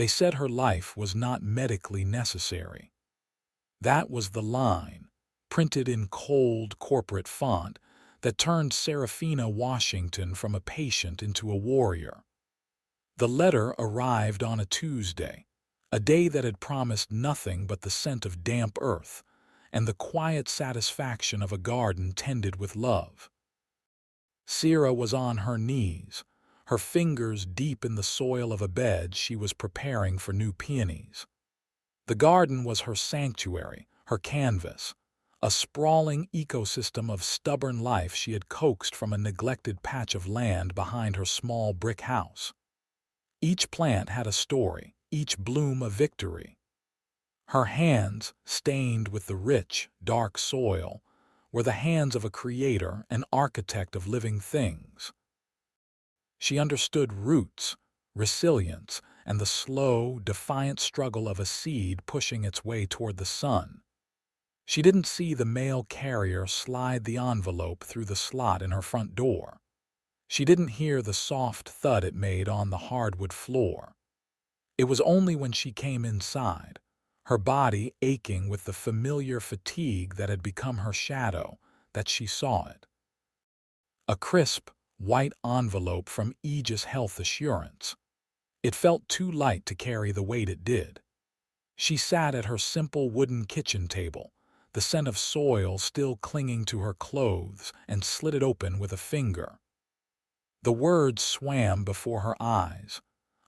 They said her life was not medically necessary. That was the line, printed in cold corporate font, that turned Seraphina Washington from a patient into a warrior. The letter arrived on a Tuesday, a day that had promised nothing but the scent of damp earth and the quiet satisfaction of a garden tended with love. Sera was on her knees, her fingers deep in the soil of a bed she was preparing for new peonies. The garden was her sanctuary, her canvas, a sprawling ecosystem of stubborn life she had coaxed from a neglected patch of land behind her small brick house. Each plant had a story, each bloom a victory. Her hands, stained with the rich, dark soil, were the hands of a creator, an architect of living things. She understood roots, resilience, and the slow, defiant struggle of a seed pushing its way toward the sun. She didn't see the mail carrier slide the envelope through the slot in her front door. She didn't hear the soft thud it made on the hardwood floor. It was only when she came inside, her body aching with the familiar fatigue that had become her shadow, that she saw it. A crisp, white envelope from Aegis Health Assurance. It felt too light to carry the weight it did. She sat at her simple wooden kitchen table, the scent of soil still clinging to her clothes, and slid it open with a finger. The words swam before her eyes,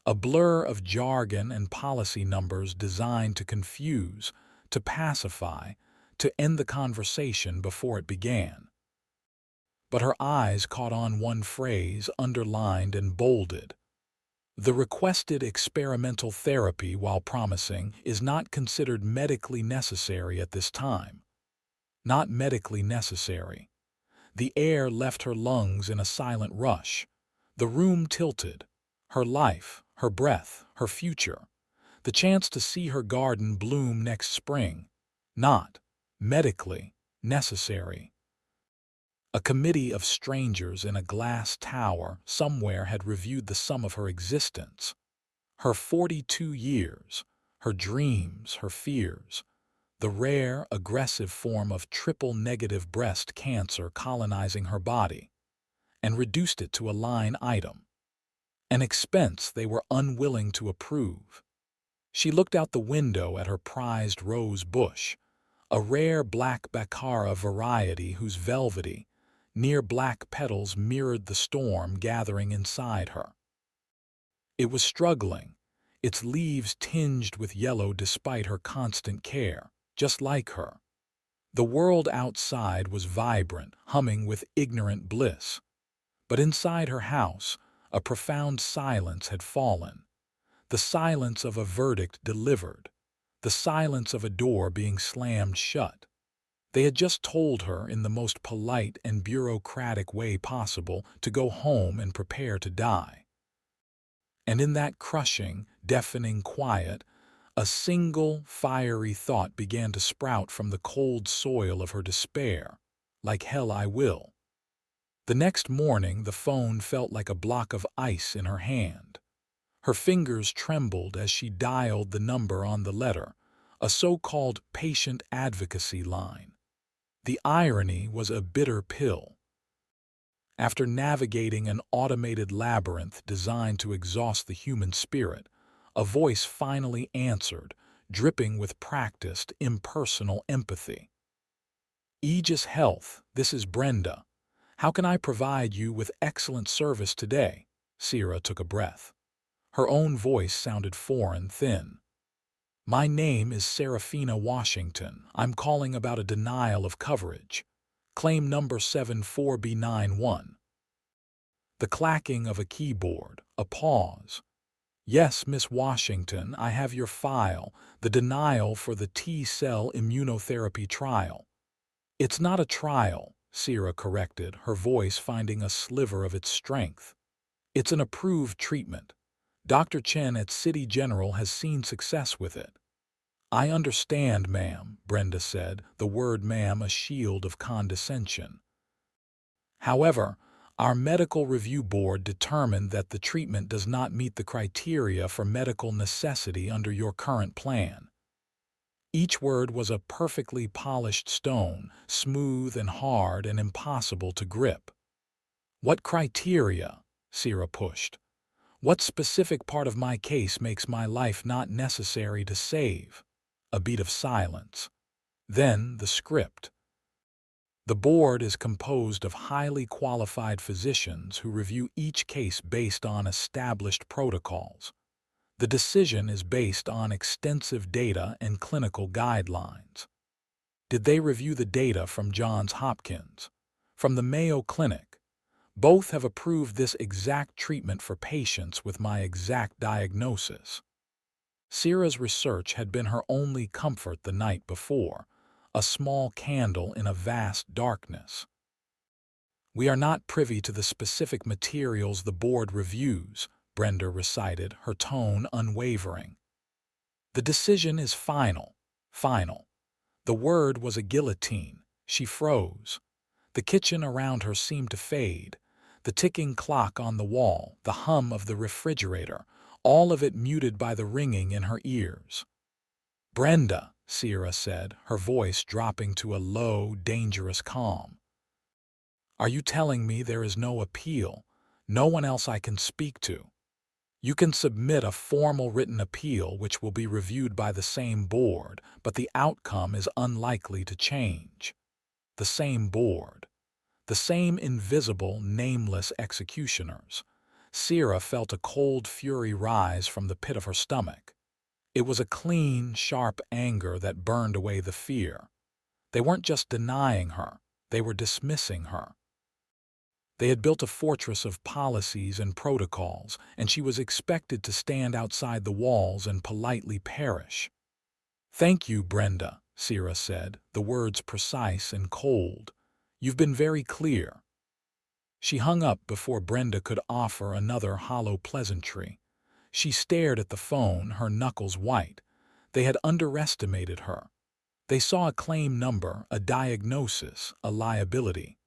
a blur of jargon and policy numbers designed to confuse, to pacify, to end the conversation before it began. But her eyes caught on one phrase, underlined and bolded. The requested experimental therapy, while promising, is not considered medically necessary at this time. Not medically necessary. The air left her lungs in a silent rush. The room tilted. Her life, her breath, her future. The chance to see her garden bloom next spring. Not medically necessary. A committee of strangers in a glass tower somewhere had reviewed the sum of her existence. Her 42 years, her dreams, her fears, the rare, aggressive form of triple-negative breast cancer colonizing her body, and reduced it to a line item, an expense they were unwilling to approve. She looked out the window at her prized rose bush, a rare black baccara variety whose velvety, near-black petals mirrored the storm gathering inside her. It was struggling, its leaves tinged with yellow despite her constant care, just like her. The world outside was vibrant, humming with ignorant bliss. But inside her house, a profound silence had fallen. The silence of a verdict delivered. The silence of a door being slammed shut. They had just told her, in the most polite and bureaucratic way possible, to go home and prepare to die. And in that crushing, deafening quiet, a single, fiery thought began to sprout from the cold soil of her despair. Like hell I will. The next morning the phone felt like a block of ice in her hand. Her fingers trembled as she dialed the number on the letter, a so-called patient advocacy line. The irony was a bitter pill. After navigating an automated labyrinth designed to exhaust the human spirit, a voice finally answered, dripping with practiced, impersonal empathy. Aegis Health, this is Brenda. How can I provide you with excellent service today? Sera took a breath. Her own voice sounded foreign, thin. My name is Seraphina Washington. I'm calling about a denial of coverage. Claim number 74B91. The clacking of a keyboard, a pause. Yes, Miss Washington, I have your file, the denial for the T-cell immunotherapy trial. It's not a trial, Sera corrected, her voice finding a sliver of its strength. It's an approved treatment. Dr. Chen at City General has seen success with it. I understand, ma'am, Brenda said, the word ma'am a shield of condescension. However, Our medical review board determined that the treatment does not meet the criteria for medical necessity under your current plan. Each word was a perfectly polished stone, smooth and hard and impossible to grip. What criteria? Sera pushed. What specific part of my case makes my life not necessary to save? A beat of silence. Then the script. The board is composed of highly qualified physicians who review each case based on established protocols. The decision is based on extensive data and clinical guidelines. Did they review the data from Johns Hopkins? From the Mayo Clinic? Both have approved this exact treatment for patients with my exact diagnosis. Sera's research had been her only comfort the night before, a small candle in a vast darkness. We are not privy to the specific materials the board reviews, Brenda recited, her tone unwavering. The decision is final, final. The word was a guillotine. She froze. The kitchen around her seemed to fade. The ticking clock on the wall, the hum of the refrigerator, all of it muted by the ringing in her ears. Brenda, Sera said, her voice dropping to a low, dangerous calm. Are you telling me there is no appeal, no one else I can speak to? You can submit a formal written appeal which will be reviewed by the same board, but the outcome is unlikely to change. The same board. The same invisible, nameless executioners. Sera felt a cold fury rise from the pit of her stomach. It was a clean, sharp anger that burned away the fear. They weren't just denying her, they were dismissing her. They had built a fortress of policies and protocols, and she was expected to stand outside the walls and politely perish. Thank you, Brenda, Sera said, the words precise and cold. You've been very clear. She hung up before Brenda could offer another hollow pleasantry. She stared at the phone, her knuckles white. They had underestimated her. They saw a claim number, a diagnosis, a liability.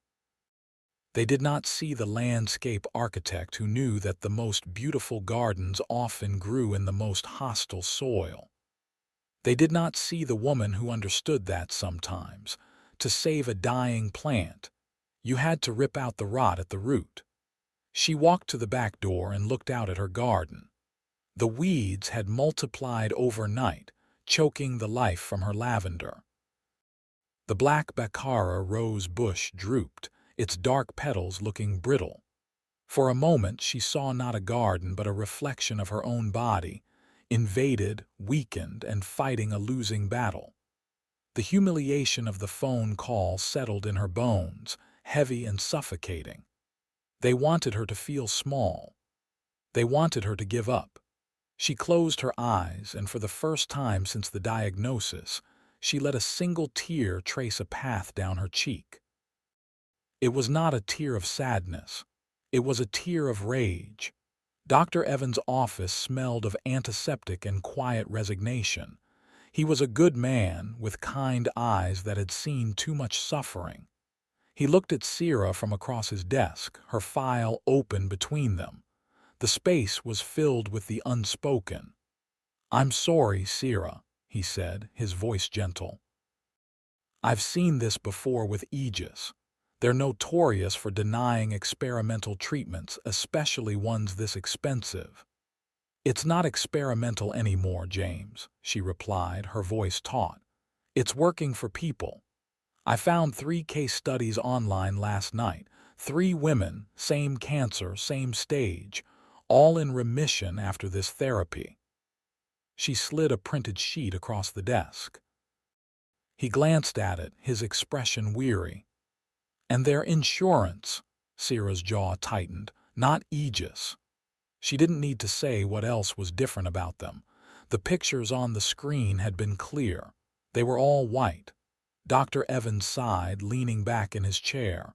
They did not see the landscape architect who knew that the most beautiful gardens often grew in the most hostile soil. They did not see the woman who understood that sometimes, to save a dying plant, you had to rip out the rot at the root. She walked to the back door and looked out at her garden. The weeds had multiplied overnight, choking the life from her lavender. The black baccara rose bush drooped, its dark petals looking brittle. For a moment she saw not a garden but a reflection of her own body, invaded, weakened, and fighting a losing battle. The humiliation of the phone call settled in her bones, heavy and suffocating. They wanted her to feel small. They wanted her to give up. She closed her eyes, and for the first time since the diagnosis, she let a single tear trace a path down her cheek. It was not a tear of sadness. It was a tear of rage. Dr. Evans' office smelled of antiseptic and quiet resignation. He was a good man with kind eyes that had seen too much suffering. He looked at Sera from across his desk, her file open between them. The space was filled with the unspoken. "I'm sorry, Sera," he said, his voice gentle. "I've seen this before with Aegis. They're notorious for denying experimental treatments, especially ones this expensive." "It's not experimental anymore, James," she replied, her voice taut. "It's working for people. I found 3 case studies online last night. 3 women, same cancer, same stage, all in remission after this therapy." She slid a printed sheet across the desk. He glanced at it, his expression weary. "And their insurance," Sera's jaw tightened, "not Aegis." She didn't need to say what else was different about them. The pictures on the screen had been clear. They were all white. Dr. Evans sighed, leaning back in his chair.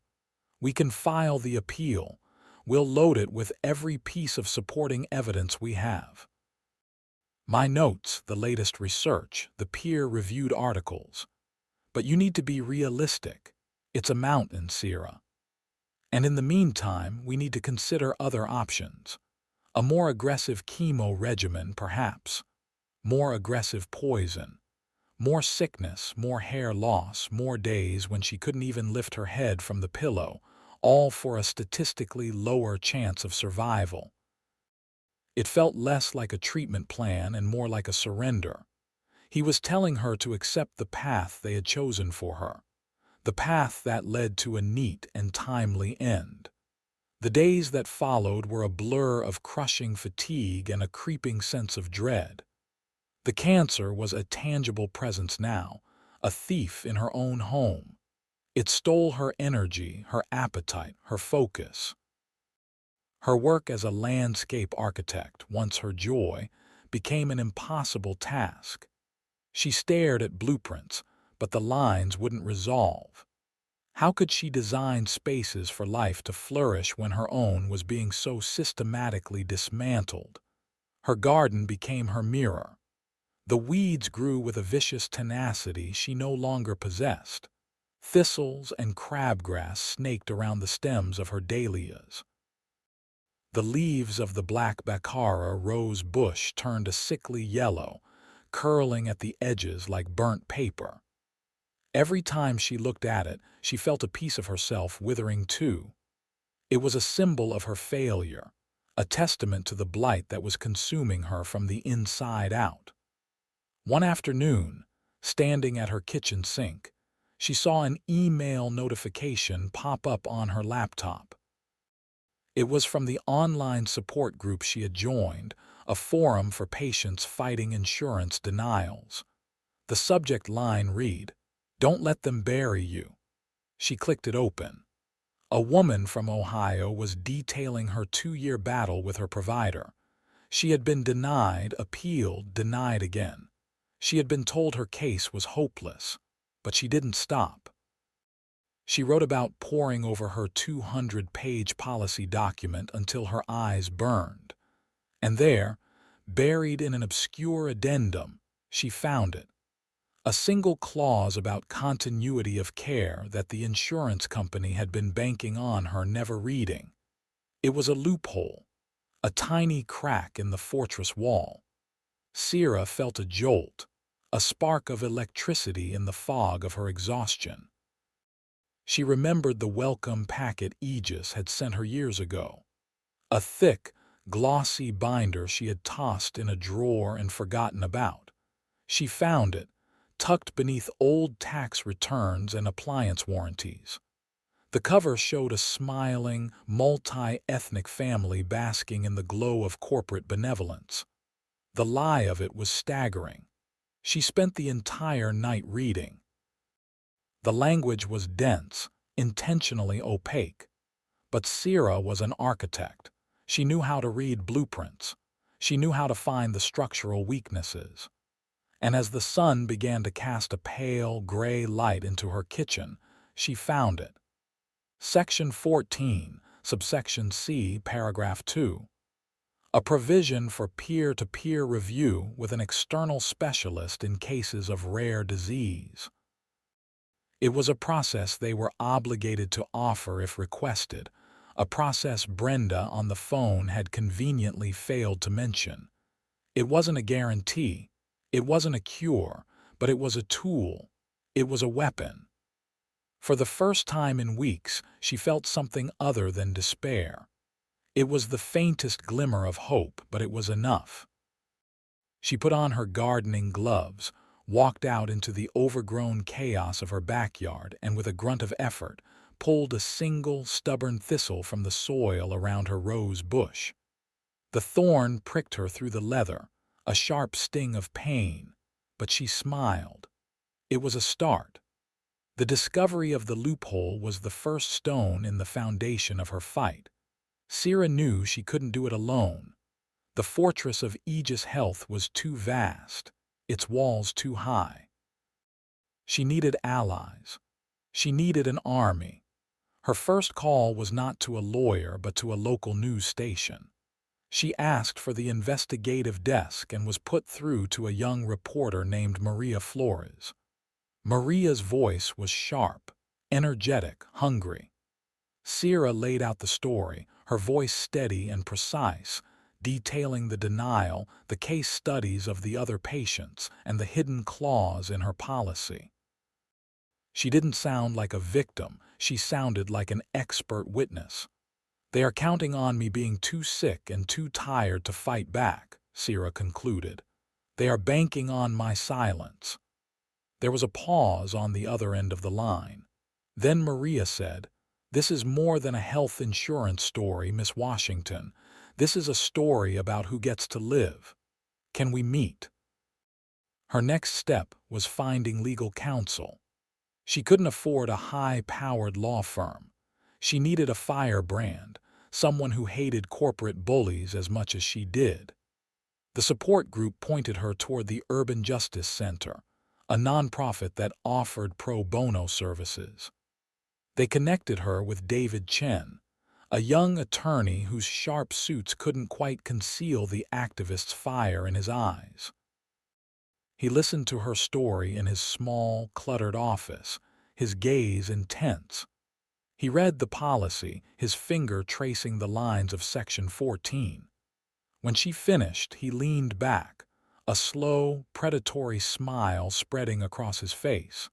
"We can file the appeal. We'll load it with every piece of supporting evidence we have. My notes, the latest research, the peer-reviewed articles. But you need to be realistic. It's a mountain, Sera. And in the meantime, we need to consider other options. A more aggressive chemo regimen, perhaps. More aggressive poison. More sickness, more hair loss, more days when she couldn't even lift her head from the pillow, all for a statistically lower chance of survival. It felt less like a treatment plan and more like a surrender. He was telling her to accept the path they had chosen for her, the path that led to a neat and timely end. The days that followed were a blur of crushing fatigue and a creeping sense of dread. The cancer was a tangible presence now, a thief in her own home. It stole her energy, her appetite, her focus. Her work as a landscape architect, once her joy, became an impossible task. She stared at blueprints, but the lines wouldn't resolve. How could she design spaces for life to flourish when her own was being so systematically dismantled? Her garden became her mirror. The weeds grew with a vicious tenacity she no longer possessed. Thistles and crabgrass snaked around the stems of her dahlias. The leaves of the black baccara rose bush turned a sickly yellow, curling at the edges like burnt paper. Every time she looked at it, she felt a piece of herself withering too. It was a symbol of her failure, a testament to the blight that was consuming her from the inside out. One afternoon, standing at her kitchen sink, she saw an email notification pop up on her laptop. It was from the online support group she had joined, a forum for patients fighting insurance denials. The subject line read, "Don't let them bury you." She clicked it open. A woman from Ohio was detailing her 2-year battle with her provider. She had been denied, appealed, denied again. She had been told her case was hopeless, but she didn't stop. She wrote about poring over her 200-page policy document until her eyes burned. And there, buried in an obscure addendum, she found it. A single clause about continuity of care that the insurance company had been banking on her never reading. It was a loophole, a tiny crack in the fortress wall. Sierra felt a jolt, a spark of electricity in the fog of her exhaustion. She remembered the welcome packet Aegis had sent her years ago. A thick, glossy binder she had tossed in a drawer and forgotten about. She found it, tucked beneath old tax returns and appliance warranties. The cover showed a smiling, multi-ethnic family basking in the glow of corporate benevolence. The lie of it was staggering. She spent the entire night reading. The language was dense, intentionally opaque. But Sierra was an architect. She knew how to read blueprints. She knew how to find the structural weaknesses. And as the sun began to cast a pale, gray light into her kitchen, she found it. Section 14, subsection C, paragraph 2. A provision for peer-to-peer review with an external specialist in cases of rare disease. It was a process they were obligated to offer if requested, a process Brenda on the phone had conveniently failed to mention. It wasn't a guarantee, it wasn't a cure, but it was a tool, it was a weapon. For the first time in weeks, she felt something other than despair. It was the faintest glimmer of hope, but it was enough. She put on her gardening gloves, walked out into the overgrown chaos of her backyard, and with a grunt of effort, pulled a single, stubborn thistle from the soil around her rose bush. The thorn pricked her through the leather, a sharp sting of pain, but she smiled. It was a start. The discovery of the loophole was the first stone in the foundation of her fight. Sierra knew she couldn't do it alone. The fortress of Aegis Health was too vast, its walls too high. She needed allies. She needed an army. Her first call was not to a lawyer but to a local news station. She asked for the investigative desk and was put through to a young reporter named Maria Flores. Maria's voice was sharp, energetic, hungry. Sierra laid out the story, her voice steady and precise, detailing the denial, the case studies of the other patients, and the hidden clause in her policy. She didn't sound like a victim, she sounded like an expert witness. "They are counting on me being too sick and too tired to fight back," Sierra concluded. "They are banking on my silence." There was a pause on the other end of the line. Then Maria said, "This is more than a health insurance story, Miss Washington. This is a story about who gets to live. Can we meet?" Her next step was finding legal counsel. She couldn't afford a high-powered law firm. She needed a firebrand, someone who hated corporate bullies as much as she did. The support group pointed her toward the Urban Justice Center, a nonprofit that offered pro bono services. They connected her with David Chen, a young attorney whose sharp suits couldn't quite conceal the activist's fire in his eyes. He listened to her story in his small, cluttered office, his gaze intense. He read the policy, his finger tracing the lines of Section 14. When she finished, he leaned back, a slow, predatory smile spreading across his face.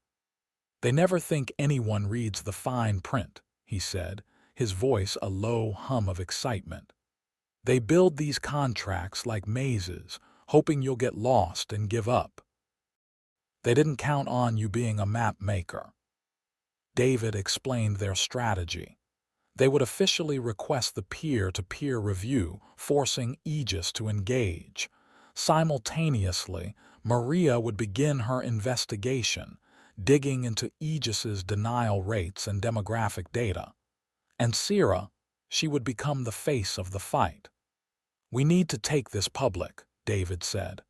"They never think anyone reads the fine print," he said, his voice a low hum of excitement. "They build these contracts like mazes, hoping you'll get lost and give up. They didn't count on you being a map maker." David explained their strategy. They would officially request the peer-to-peer review, forcing Aegis to engage. Simultaneously, Maria would begin her investigation, digging into Aegis's denial rates and demographic data. And Sierra, she would become the face of the fight. "We need to take this public," David said.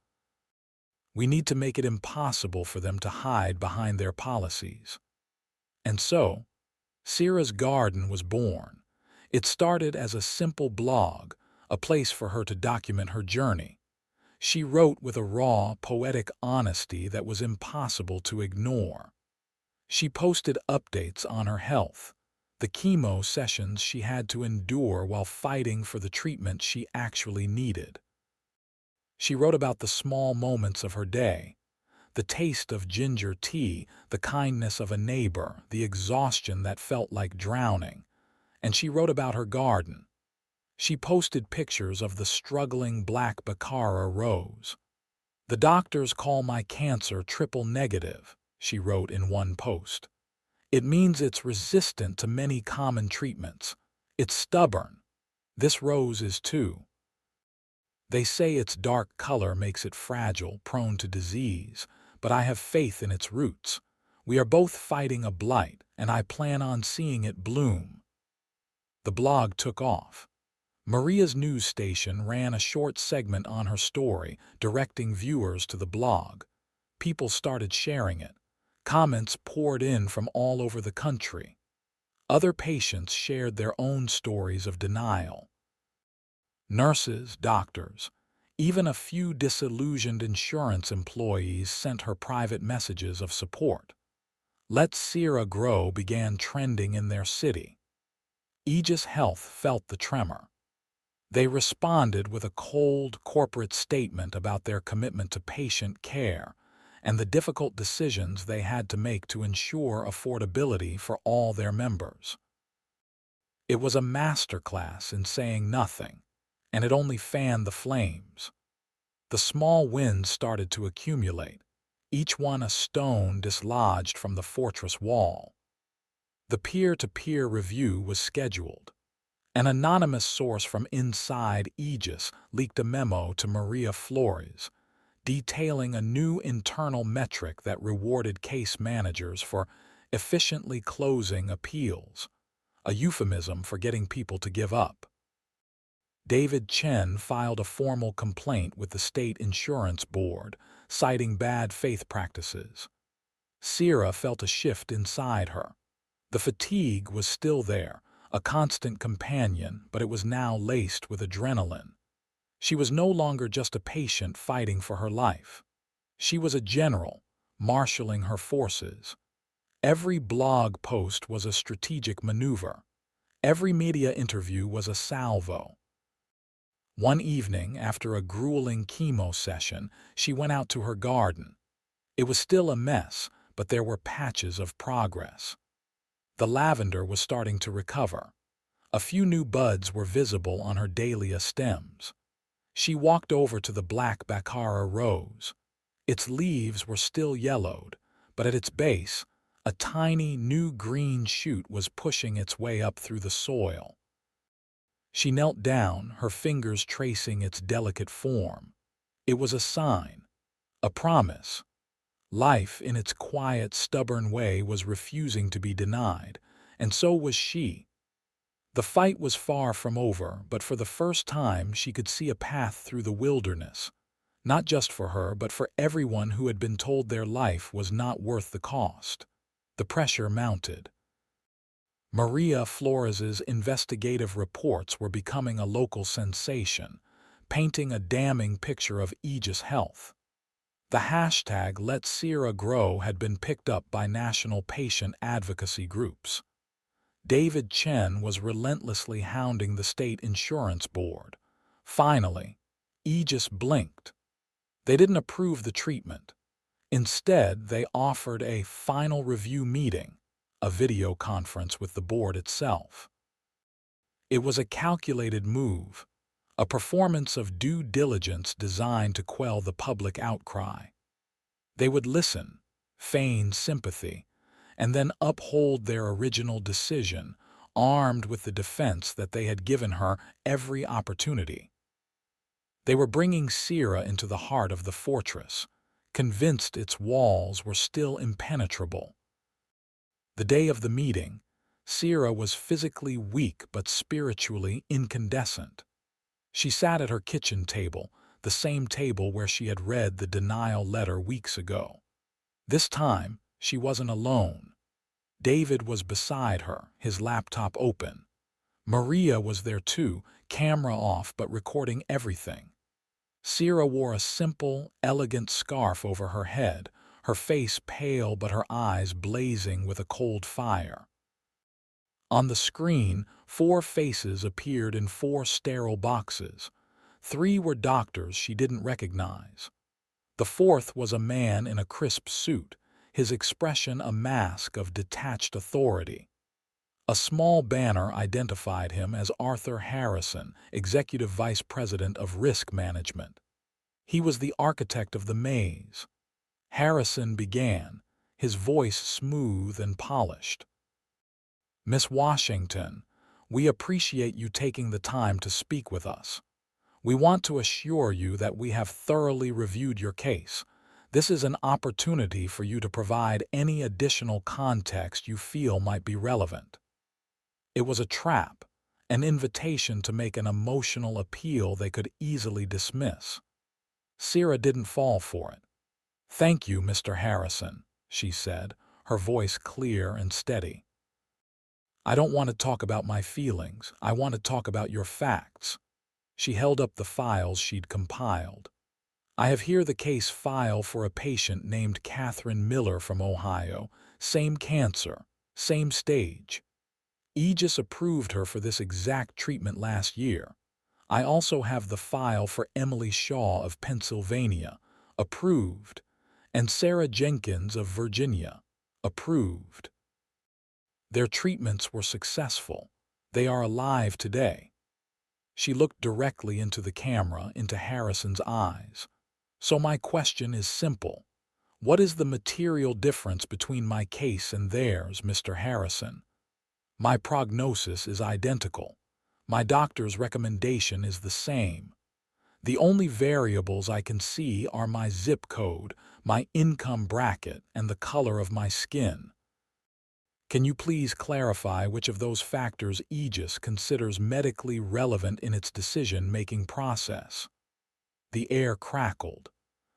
"We need to make it impossible for them to hide behind their policies." And so, Sierra's Garden was born. It started as a simple blog, a place for her to document her journey. She wrote with a raw, poetic honesty that was impossible to ignore. She posted updates on her health, the chemo sessions she had to endure while fighting for the treatment she actually needed. She wrote about the small moments of her day, the taste of ginger tea, the kindness of a neighbor, the exhaustion that felt like drowning. And she wrote about her garden. She posted pictures of the struggling black Baccara rose. "The doctors call my cancer triple negative," she wrote in one post. "It means it's resistant to many common treatments. It's stubborn. This rose is too. They say its dark color makes it fragile, prone to disease, but I have faith in its roots. We are both fighting a blight, and I plan on seeing it bloom." The blog took off. Maria's news station ran a short segment on her story, directing viewers to the blog. People started sharing it. Comments poured in from all over the country. Other patients shared their own stories of denial. Nurses, doctors, even a few disillusioned insurance employees sent her private messages of support. "Let Sierra Grow" began trending in their city. Aegis Health felt the tremor. They responded with a cold corporate statement about their commitment to patient care and the difficult decisions they had to make to ensure affordability for all their members. It was a masterclass in saying nothing, and it only fanned the flames. The small wins started to accumulate, each one a stone dislodged from the fortress wall. The peer-to-peer review was scheduled. An anonymous source from inside Aegis leaked a memo to Maria Flores, detailing a new internal metric that rewarded case managers for efficiently closing appeals, a euphemism for getting people to give up. David Chen filed a formal complaint with the state insurance board, citing bad faith practices. Sierra felt a shift inside her. The fatigue was still there, a constant companion, but it was now laced with adrenaline. She was no longer just a patient fighting for her life. She was a general, marshaling her forces. Every blog post was a strategic maneuver. Every media interview was a salvo. One evening, after a grueling chemo session, she went out to her garden. It was still a mess, but there were patches of progress. The lavender was starting to recover. A few new buds were visible on her dahlia stems. She walked over to the black baccara rose. Its leaves were still yellowed, but at its base, a tiny new green shoot was pushing its way up through the soil. She knelt down, her fingers tracing its delicate form. It was a sign, a promise. Life, in its quiet, stubborn way, was refusing to be denied, and so was she. The fight was far from over, but for the first time she could see a path through the wilderness, not just for her, but for everyone who had been told their life was not worth the cost. The pressure mounted. Maria Flores's investigative reports were becoming a local sensation, painting a damning picture of Aegis health. The hashtag Let Sera Grow had been picked up by national patient advocacy groups. David Chen was relentlessly hounding the state insurance board. Finally, Aegis blinked. They didn't approve the treatment. Instead, they offered a final review meeting, a video conference with the board itself. It was a calculated move, a performance of due diligence designed to quell the public outcry. They would listen, feign sympathy, and then uphold their original decision, armed with the defense that they had given her every opportunity. They were bringing Sera into the heart of the fortress, convinced its walls were still impenetrable. The day of the meeting, Sera was physically weak but spiritually incandescent. She sat at her kitchen table, the same table where she had read the denial letter weeks ago. This time, she wasn't alone. David was beside her, his laptop open. Maria was there too, camera off but recording everything. Sera wore a simple, elegant scarf over her head, her face pale but her eyes blazing with a cold fire. On the screen, 4 faces appeared in 4 sterile boxes. 3 were doctors she didn't recognize. The 4th was a man in a crisp suit, his expression a mask of detached authority. A small banner identified him as Arthur Harrison, Executive Vice President of Risk Management. He was the architect of the maze. Harrison began, his voice smooth and polished. "Miss Washington, we appreciate you taking the time to speak with us. We want to assure you that we have thoroughly reviewed your case. This is an opportunity for you to provide any additional context you feel might be relevant." It was a trap, an invitation to make an emotional appeal they could easily dismiss. Sera didn't fall for it. "Thank you, Mr. Harrison," she said, her voice clear and steady. "I don't want to talk about my feelings. I want to talk about your facts." She held up the files she'd compiled. "I have here the case file for a patient named Catherine Miller from Ohio. Same cancer, same stage. Aegis approved her for this exact treatment last year. I also have the file for Emily Shaw of Pennsylvania, approved, and Sarah Jenkins of Virginia, approved. Their treatments were successful. They are alive today." She looked directly into the camera, into Harrison's eyes. "So my question is simple. What is the material difference between my case and theirs, Mr. Harrison? My prognosis is identical. My doctor's recommendation is the same. The only variables I can see are my zip code, my income bracket, and the color of my skin. Can you please clarify which of those factors Aegis considers medically relevant in its decision-making process?" The air crackled.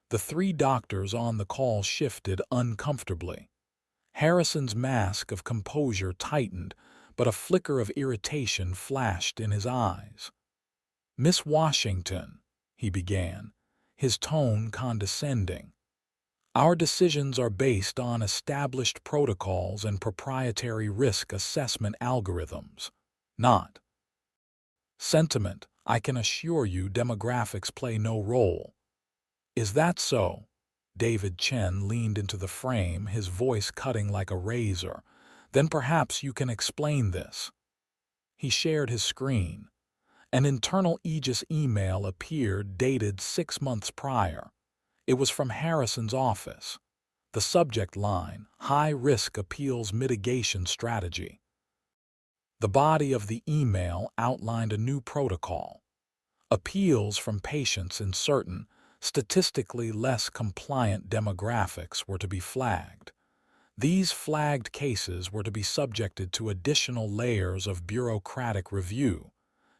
The 3 doctors on the call shifted uncomfortably. Harrison's mask of composure tightened, but a flicker of irritation flashed in his eyes. "Miss Washington," he began, his tone condescending, "our decisions are based on established protocols and proprietary risk assessment algorithms. not sentiment. I can assure you demographics play no role. Is that so? David Chen leaned into the frame, his voice cutting like a razor. Then perhaps you can explain this. He shared his screen. An internal Aegis email appeared dated 6 months prior. It was from Harrison's office. The subject line, High-Risk Appeals Mitigation Strategy. The body of the email outlined a new protocol. Appeals from patients in certain, statistically less compliant demographics were to be flagged. These flagged cases were to be subjected to additional layers of bureaucratic review,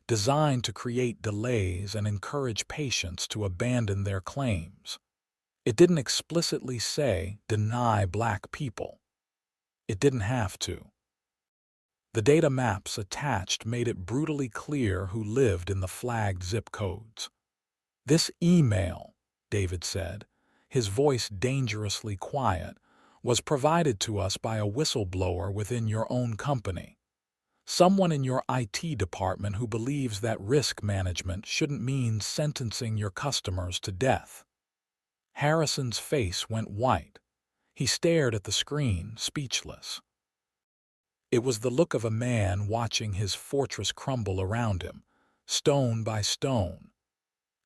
designed to create delays and encourage patients to abandon their claims. It didn't explicitly say, deny Black people. It didn't have to. The data maps attached made it brutally clear who lived in the flagged zip codes. This email, David said, his voice dangerously quiet, was provided to us by a whistleblower within your own company. Someone in your IT department who believes that risk management shouldn't mean sentencing your customers to death. Harrison's face went white. He stared at the screen, speechless. It was the look of a man watching his fortress crumble around him, stone by stone.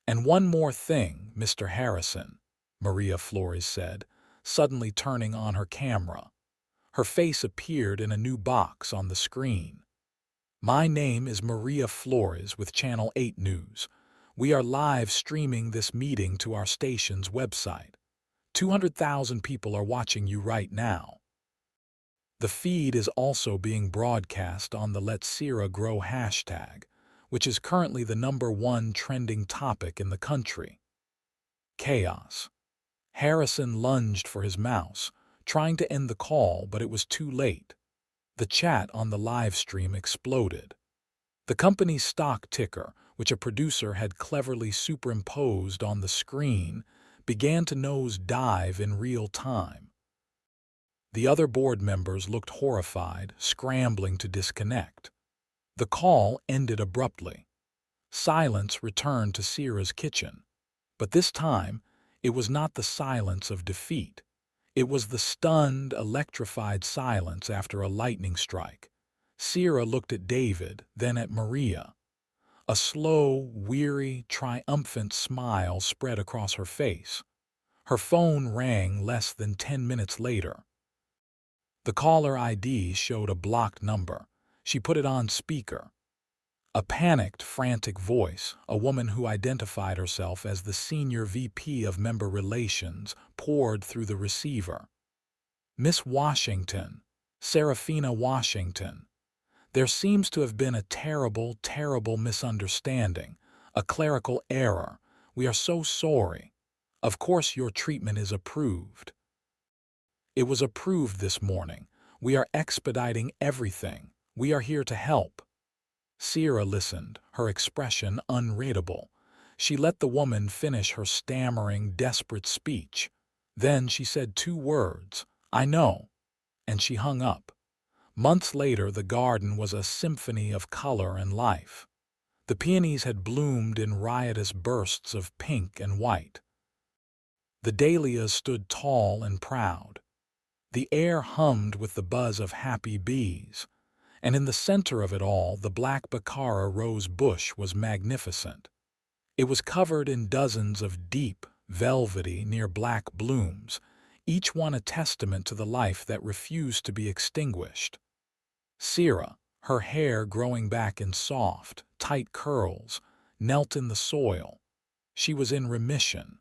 "And one more thing, Mr. Harrison," Maria Flores said, suddenly turning on her camera. Her face appeared in a new box on the screen. "My name is Maria Flores with Channel 8 News. We are live streaming this meeting to our station's website. 200,000 people are watching you right now. The feed is also being broadcast on the Let Sera Grow hashtag, which is currently the #1 trending topic in the country." Chaos. Harrison lunged for his mouse, trying to end the call, but it was too late. The chat on the live stream exploded. The company's stock ticker, which a producer had cleverly superimposed on the screen, began to nose dive in real time. The other board members looked horrified, scrambling to disconnect. The call ended abruptly. Silence returned to Sera's kitchen. But this time, it was not the silence of defeat. It was the stunned, electrified silence after a lightning strike. Sera looked at David, then at Maria. A slow, weary, triumphant smile spread across her face. Her phone rang less than 10 minutes later. The caller ID showed a blocked number. She put it on speaker. A panicked, frantic voice, a woman who identified herself as the senior VP of member relations, poured through the receiver. "Miss Washington, Seraphina Washington. There seems to have been a terrible, terrible misunderstanding, a clerical error. We are so sorry. Of course your treatment is approved." "It was approved this morning. We are expediting everything. We are here to help." Sera listened, her expression unreadable. She let the woman finish her stammering, desperate speech. Then she said 2 words, "I know," and she hung up. Months later, the garden was a symphony of color and life. The peonies had bloomed in riotous bursts of pink and white. The dahlias stood tall and proud. The air hummed with the buzz of happy bees. And in the center of it all, the black Baccara rose bush was magnificent. It was covered in dozens of deep, velvety, near-black blooms, each one a testament to the life that refused to be extinguished. Sera, her hair growing back in soft, tight curls, knelt in the soil. She was in remission.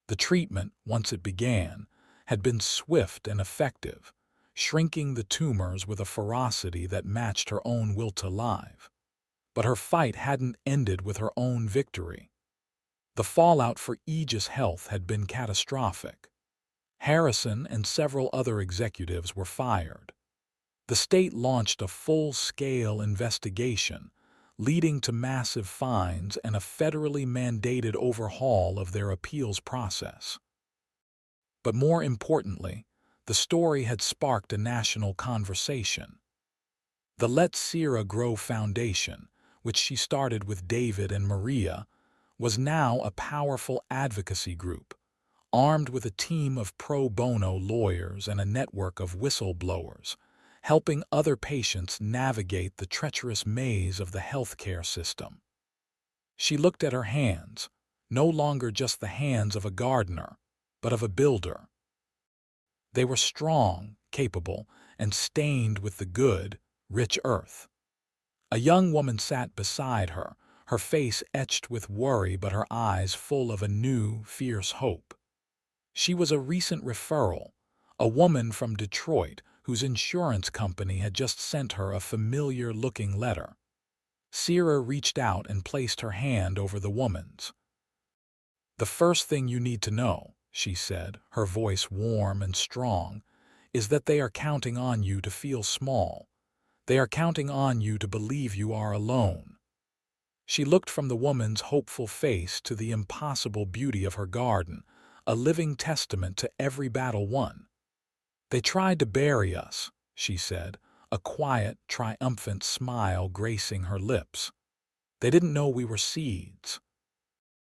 The treatment, once it began, had been swift and effective, shrinking the tumors with a ferocity that matched her own will to live. But her fight hadn't ended with her own victory. The fallout for Aegis Health had been catastrophic. Harrison and several other executives were fired. The state launched a full-scale investigation, leading to massive fines and a federally mandated overhaul of their appeals process. But more importantly, the story had sparked a national conversation. The Let Sera Grow Foundation, which she started with David and Maria, was now a powerful advocacy group, armed with a team of pro bono lawyers and a network of whistleblowers, helping other patients navigate the treacherous maze of the healthcare system. She looked at her hands, no longer just the hands of a gardener, but of a builder. They were strong, capable, and stained with the good, rich earth. A young woman sat beside her, her face etched with worry but her eyes full of a new, fierce hope. She was a recent referral, a woman from Detroit whose insurance company had just sent her a familiar-looking letter. Sera reached out and placed her hand over the woman's. "The first thing you need to know," she said, her voice warm and strong, "is that they are counting on you to feel small. They are counting on you to believe you are alone." She looked from the woman's hopeful face to the impossible beauty of her garden, a living testament to every battle won. "They tried to bury us," she said, a quiet, triumphant smile gracing her lips. "They didn't know we were seeds.